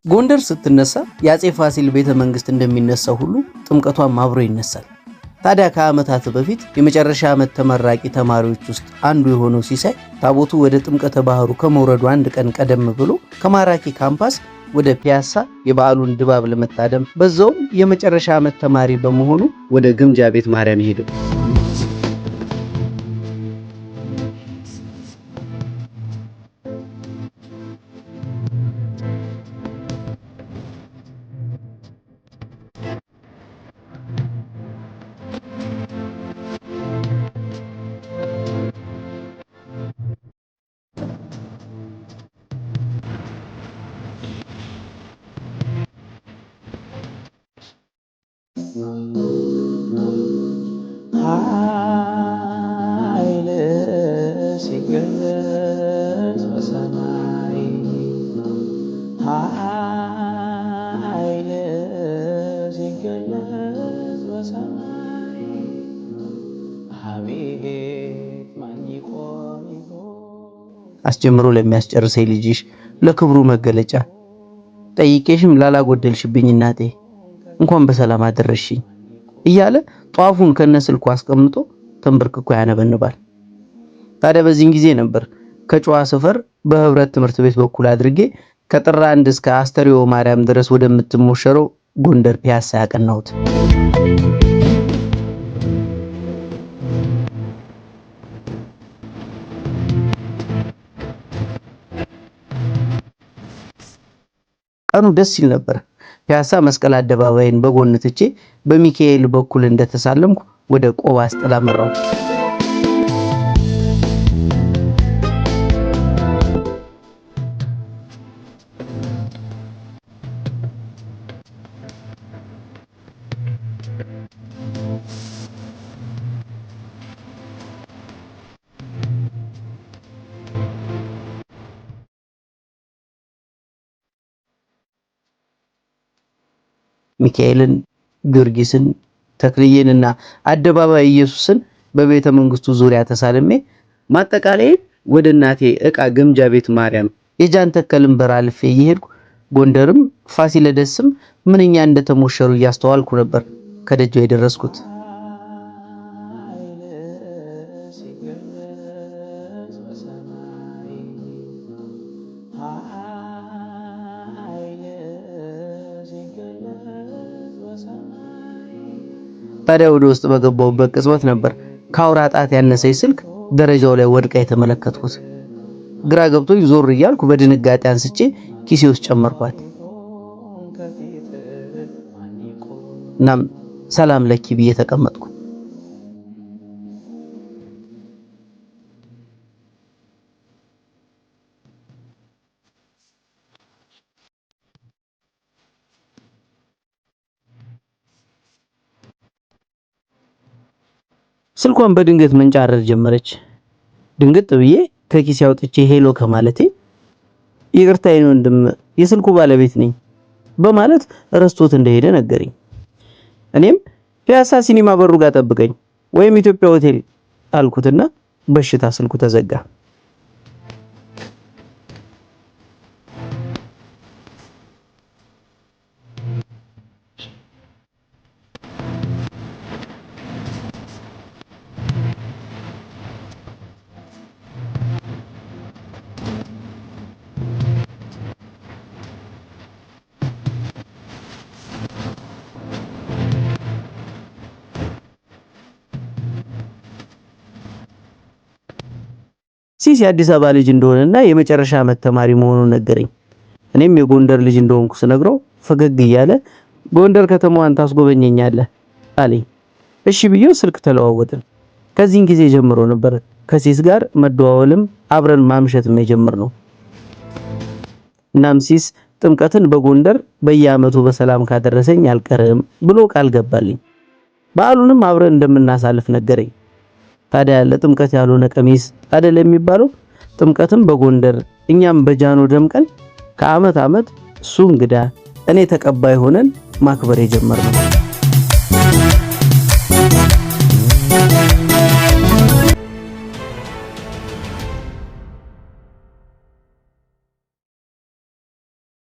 ጎንደር ስትነሳ የአፄ ፋሲል ቤተ መንግስት እንደሚነሳው ሁሉ ጥምቀቷም አብሮ ይነሳል። ታዲያ ከዓመታት በፊት የመጨረሻ ዓመት ተመራቂ ተማሪዎች ውስጥ አንዱ የሆነው ሲሳይ ታቦቱ ወደ ጥምቀተ ባህሩ ከመውረዱ አንድ ቀን ቀደም ብሎ ከማራኪ ካምፓስ ወደ ፒያሳ የበዓሉን ድባብ ለመታደም በዛውም የመጨረሻ ዓመት ተማሪ በመሆኑ ወደ ግምጃ ቤት ማርያም ሄደው ኃይል ሲገለጽ በሰማይ ኃይል ሲገለጽ በሰማይ አቤት ማን ይቆም አስጀምሮ ለሚያስጨርሰኝ ልጅሽ ለክብሩ መገለጫ ጠይቄሽም ላላጎደልሽብኝ እናቴ እንኳን በሰላም አደረሽኝ እያለ ጧፉን ከነስልኩ አስቀምጦ ተንበርክኮ ያነበንባል። ታዲያ በዚህን ጊዜ ነበር ከጨዋ ሰፈር በህብረት ትምህርት ቤት በኩል አድርጌ ከጥራ 1 እስከ አስተሪዮ ማርያም ድረስ ወደምትሞሸረው ጎንደር ፒያሳ ያቀናሁት። ቀኑ ደስ ይል ነበር። ፒያሳ መስቀል አደባባይን በጎን ትቼ በሚካኤል በኩል እንደተሳለምኩ ወደ ቆባስ ጥላ መራው። ሚካኤልን፣ ጊዮርጊስን፣ ተክልዬንና አደባባይ ኢየሱስን በቤተ መንግስቱ ዙሪያ ተሳልሜ ማጠቃለያ ወደ እናቴ ዕቃ ግምጃ ቤት ማርያም የጃን ተከልን በር አልፌ እየሄድኩ ጎንደርም ፋሲለደስም ምንኛ እንደተሞሸሩ እያስተዋልኩ ነበር ከደጃው የደረስኩት። ታዲያ ወደ ውስጥ በገባሁበት ቅጽበት ነበር ከአውራ ጣት ያነሰኝ ስልክ ደረጃው ላይ ወድቃ የተመለከትኩት። ግራ ገብቶኝ ዞር እያልኩ በድንጋጤ አንስቼ ኪሴ ውስጥ ጨመርኳት። እናም ሰላም ለኪ ብዬ ተቀመጥኩ። ስልኳን በድንገት መንጫረር ጀመረች። ድንገት ብዬ ከኪሴ አውጥቼ ሄሎ ከማለቴ ይቅርታ የኔ ወንድም የስልኩ ባለቤት ነኝ በማለት ረስቶት እንደሄደ ነገረኝ። እኔም ፒያሳ ሲኒማ በሩ ጋር ጠብቀኝ ወይም ኢትዮጵያ ሆቴል አልኩትና በሽታ ስልኩ ተዘጋ። ሲስ የአዲስ አበባ ልጅ እንደሆነና የመጨረሻ ዓመት ተማሪ መሆኑን ነገረኝ። እኔም የጎንደር ልጅ እንደሆንኩ ስነግረው ፈገግ እያለ ጎንደር ከተማዋን ታስጎበኘኛለህ አለኝ። እሺ ብዬው ስልክ ተለዋወጥን። ከዚህን ጊዜ ጀምሮ ነበር ከሲስ ጋር መደዋወልም አብረን ማምሸትም የጀመርነው። እናም ሲስ ጥምቀትን በጎንደር በየዓመቱ በሰላም ካደረሰኝ አልቀርም ብሎ ቃል ገባልኝ። በዓሉንም አብረን እንደምናሳልፍ ነገረኝ። ታዲያ ለጥምቀት ያልሆነ ቀሚስ አይደል የሚባለው? ጥምቀትም በጎንደር እኛም በጃኖ ደምቀን ከዓመት ዓመት እሱ እንግዳ እኔ ተቀባይ ሆነን ማክበር የጀመርነው።